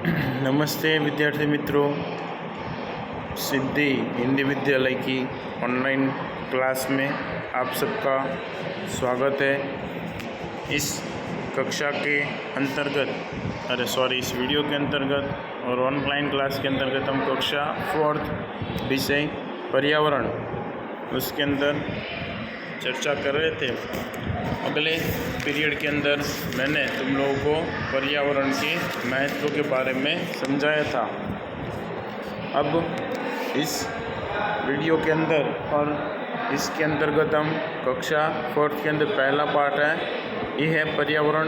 नमस्ते विद्यार्थी मित्रों, सिद्धि हिंदी विद्यालय की ऑनलाइन क्लास में आप सबका स्वागत है। इस कक्षा के अंतर्गत इस वीडियो के अंतर्गत और ऑनलाइन क्लास के अंतर्गत हम कक्षा 4th विषय पर्यावरण उसके अंदर चर्चा कर रहे थे। अगले पीरियड के अंदर मैंने तुम लोगों को पर्यावरण के महत्व के बारे में समझाया था। अब इस वीडियो के अंदर और इसके अंतर्गत हम कक्षा 4th के अंदर पहला पार्ट है, ये है पर्यावरण।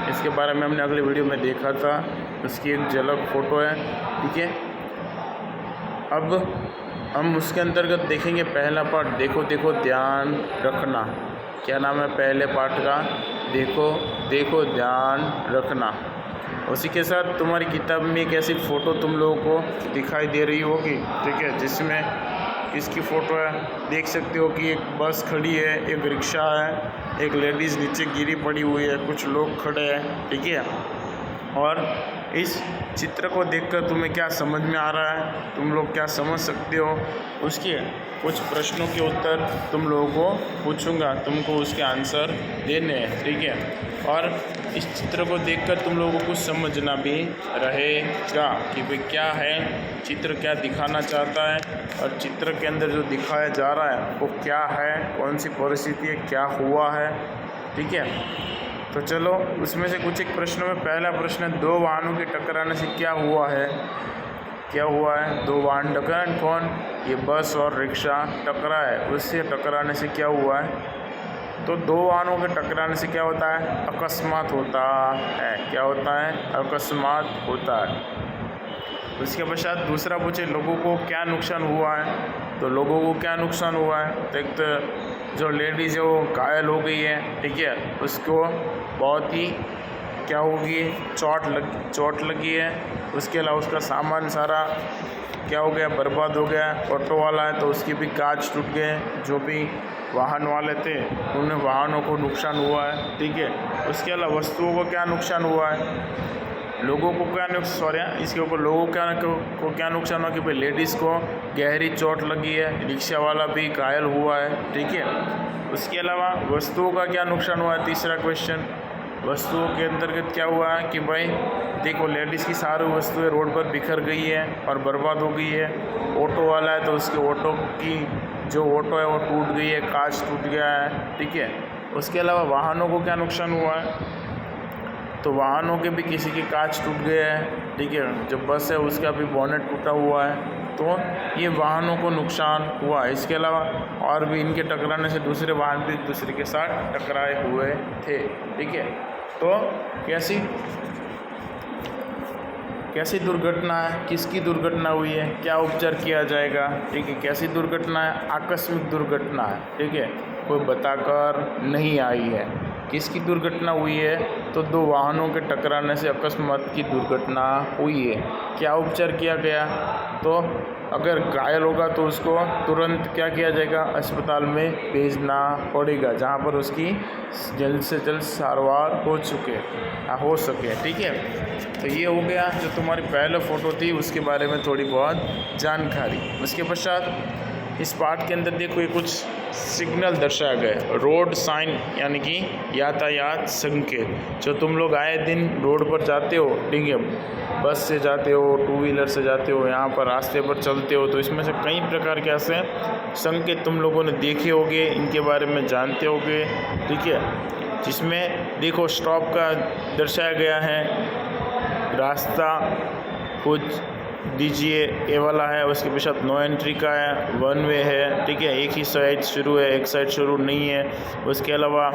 इसके बारे में हमने अगले वीडियो में देखा था, उसकी एक झलक फोटो है, ठीक है। अब हम उसके अंतर्गत देखेंगे पहला पार्ट, देखो ध्यान रखना। क्या नाम है पहले पार्ट का? देखो ध्यान रखना। उसी के साथ तुम्हारी किताब में एक ऐसी फ़ोटो तुम लोगों को दिखाई दे रही होगी, ठीक है, जिसमें इसकी फ़ोटो है, देख सकते हो कि एक बस खड़ी है, एक रिक्शा है, एक लेडीज़ नीचे गिरी पड़ी हुई है, कुछ लोग खड़े हैं, ठीक है। और इस चित्र को देखकर तुम्हें क्या समझ में आ रहा है, तुम लोग क्या समझ सकते हो, उसके कुछ प्रश्नों के उत्तर तुम लोगों को पूछूंगा, तुमको उसके आंसर देने हैं, ठीक है। और इस चित्र को देखकर तुम लोगों को कुछ समझना भी रहेगा कि भाई क्या है चित्र, क्या दिखाना चाहता है और चित्र के अंदर जो दिखाया जा रहा है वो क्या है, कौन सी परिस्थिति है, क्या हुआ है, ठीक है। तो चलो उसमें से कुछ एक प्रश्नों में पहला प्रश्न है, दो वाहनों के टकराने से क्या हुआ है? क्या हुआ है? दो वाहन टकराए, कौन? ये बस और रिक्शा टकरा है, उससे टकराने से क्या हुआ है? तो दो वाहनों के टकराने से क्या होता है? अकस्मात होता है। क्या होता है? अकस्मात होता है। उसके पश्चात दूसरा पूछे, लोगों को क्या नुकसान हुआ है? तो लोगों को क्या नुकसान हुआ है? तो एक तो जो लेडीज़ है वो घायल हो गई है, ठीक है, उसको बहुत ही क्या होगी, चोट लगी है। उसके अलावा उसका सामान सारा क्या हो गया, बर्बाद हो गया। ऑटो वाला है तो उसकी भी कांच टूट गए, जो भी वाहन वाले थे उन वाहनों को नुकसान हुआ है, ठीक है। उसके अलावा वस्तुओं को क्या नुकसान हुआ है? लोगों को क्या नुकसान, इसके ऊपर लोगों को क्या नुकसान हुआ कि भाई लेडीज़ को गहरी चोट लगी है, रिक्शा वाला भी घायल हुआ है, ठीक है। उसके अलावा वस्तुओं का क्या नुकसान हुआ है? तीसरा क्वेश्चन, वस्तुओं के अंतर्गत क्या हुआ है कि भाई देखो लेडीज़ की सारी वस्तुएं रोड पर बिखर गई है और बर्बाद हो गई है। ऑटो वाला है तो उसके ऑटो की जो ऑटो है वो टूट गई है, कांच टूट गया है, ठीक है। उसके अलावा वाहनों को क्या नुकसान हुआ है? तो वाहनों के भी किसी के कांच टूट गए हैं, ठीक है। जो बस है उसका भी बोनेट टूटा हुआ है, तो ये वाहनों को नुकसान हुआ है। इसके अलावा और भी इनके टकराने से दूसरे वाहन भी एक दूसरे के साथ टकराए हुए थे, ठीक है। तो कैसी दुर्घटना है, किसकी दुर्घटना हुई है, क्या उपचार किया जाएगा, ठीक है। कैसी दुर्घटना है? आकस्मिक दुर्घटना है, ठीक है, कोई बताकर नहीं आई है। किसकी दुर्घटना हुई है? तो दो वाहनों के टकराने से अकस्मात की दुर्घटना हुई है। क्या उपचार किया गया? तो अगर घायल होगा तो उसको तुरंत क्या किया जाएगा, अस्पताल में भेजना पड़ेगा, जहां पर उसकी जल्द से जल्द सारवार हो सके, ठीक है। तो ये हो गया जो तुम्हारी पहले फ़ोटो थी उसके बारे में थोड़ी बहुत जानकारी। उसके पश्चात इस पाठ के अंदर देखो ये कुछ सिग्नल दर्शाया गया, रोड साइन यानी कि यातायात संकेत। जो तुम लोग आए दिन रोड पर जाते हो, ठीक है, बस से जाते हो, टू व्हीलर से जाते हो, यहाँ पर रास्ते पर चलते हो, तो इसमें से कई प्रकार के ऐसे संकेत तुम लोगों ने देखे होंगे, इनके बारे में जानते होंगे, ठीक है। जिसमें देखो स्टॉप का दर्शाया गया है, रास्ता कुछ दीजिए ये वाला है। उसके पश्चात नो एंट्री का है, वन वे है, ठीक है, एक ही साइड शुरू है, एक साइड शुरू नहीं है। उसके अलावा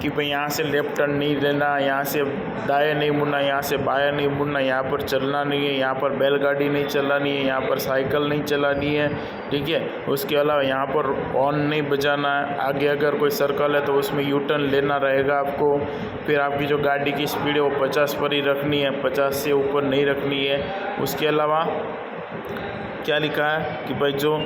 कि भाई यहाँ से लेफ्ट टर्न नहीं लेना, यहाँ से दाएं नहीं मुड़ना, यहाँ से बाएं नहीं मुड़ना, यहाँ पर चलना नहीं है, यहाँ पर बैलगाड़ी नहीं चलानी है, यहाँ पर साइकिल नहीं चलानी है, ठीक है। उसके अलावा यहाँ पर हॉर्न नहीं बजाना है। आगे अगर कोई सर्कल है तो उसमें यू टर्न लेना रहेगा आपको। फिर आपकी जो गाड़ी की स्पीड है वो 50 पर ही रखनी है, 50 से ऊपर नहीं रखनी है। उसके अलावा क्या लिखा है कि भाई जो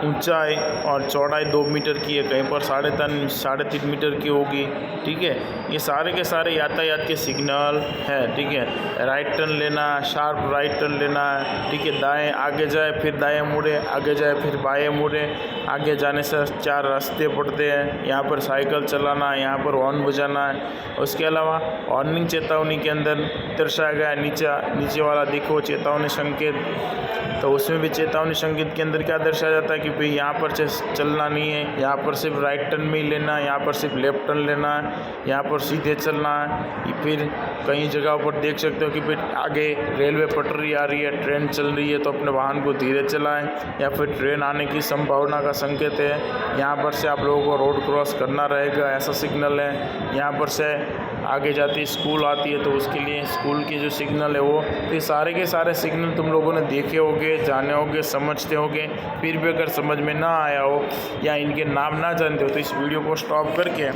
ऊंचाई और चौड़ाई 2 मीटर की है, कहीं पर 3.5 मीटर की होगी। ठीक है, ये सारे के सारे यातायात के सिग्नल है। ठीक है, राइट टर्न लेना, शार्प राइट टर्न लेना है। ठीक है, दाएं आगे जाए फिर दाएं मुड़े, आगे जाए फिर बाएं मुड़े। आगे जाने से 4 रास्ते पड़ते हैं। यहाँ पर साइकिल चलाना है, यहाँ पर हॉर्न बजाना है। उसके अलावा वार्निंग चेतावनी के अंदर दर्शाया गया है नीचे वाला देखो चेतावनी संकेत, तो उसमें भी चेतावनी संकेत के अंदर क्या दर्शाया जाता है कि भाई यहाँ पर चलना नहीं है, यहाँ पर सिर्फ राइट टर्न में ही लेना है, यहाँ पर सिर्फ लेफ्ट टर्न लेना है, यहाँ पर सीधे चलना है। फिर कई जगहों पर देख सकते हो कि फिर आगे रेलवे पटरी आ रही है, ट्रेन चल रही है, तो अपने वाहन को धीरे चलाएं, या फिर ट्रेन आने की संभावना का संकेत है। यहाँ पर से आप लोगों को रोड क्रॉस करना रहेगा, ऐसा सिग्नल है। यहाँ पर से आगे जाती स्कूल आती है तो उसके लिए स्कूल की जो सिग्नल है वो, तो ये सारे के सारे सिग्नल तुम लोगों ने देखे होंगे, जाने होंगे, समझते होंगे। फिर भी अगर समझ में ना आया हो या इनके नाम ना जानते हो तो इस वीडियो को स्टॉप करके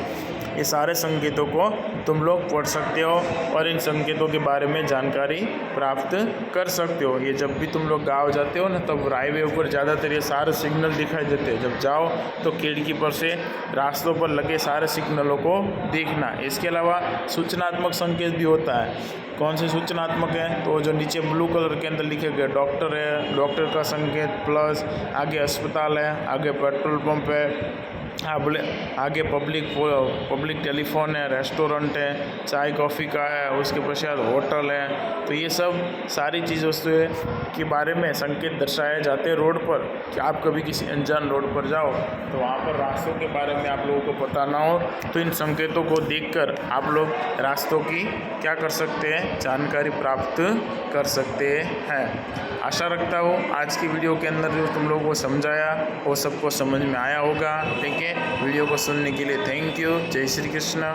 ये सारे संकेतों को तुम लोग पढ़ सकते हो और इन संकेतों के बारे में जानकारी प्राप्त कर सकते हो। ये जब भी तुम लोग गाँव जाते हो ना, तब हाईवे ऊपर ज़्यादातर ये सारे सिग्नल दिखाई देते हैं। जब जाओ तो खिड़की पर से रास्तों पर लगे सारे सिग्नलों को देखना। इसके अलावा सूचनात्मक संकेत भी होता है। कौन से सूचनात्मक है, तो जो नीचे ब्लू कलर के अंदर लिखे गए डॉक्टर है, डॉक्टर का संकेत प्लस, आगे अस्पताल है, आगे पेट्रोल पंप है, आगे पब्लिक टेलीफोन है, रेस्टोरेंट है, चाय कॉफ़ी का है, उसके पश्चात होटल है। तो ये सब सारी चीज़ वस्तुएं के बारे में संकेत दर्शाए जाते हैं रोड पर, कि आप कभी किसी अनजान रोड पर जाओ तो वहाँ पर रास्तों के बारे में आप लोगों को पता ना हो, तो इन संकेतों को देखकर आप लोग रास्तों की क्या कर सकते हैं, जानकारी प्राप्त कर सकते हैं। आशा रखता हूँ आज की वीडियो के अंदर जो तुम लोगों को समझाया वो सबको समझ में आया होगा। ठीक है, वीडियो को सुनने के लिए थैंक यू। जय श्री कृष्ण।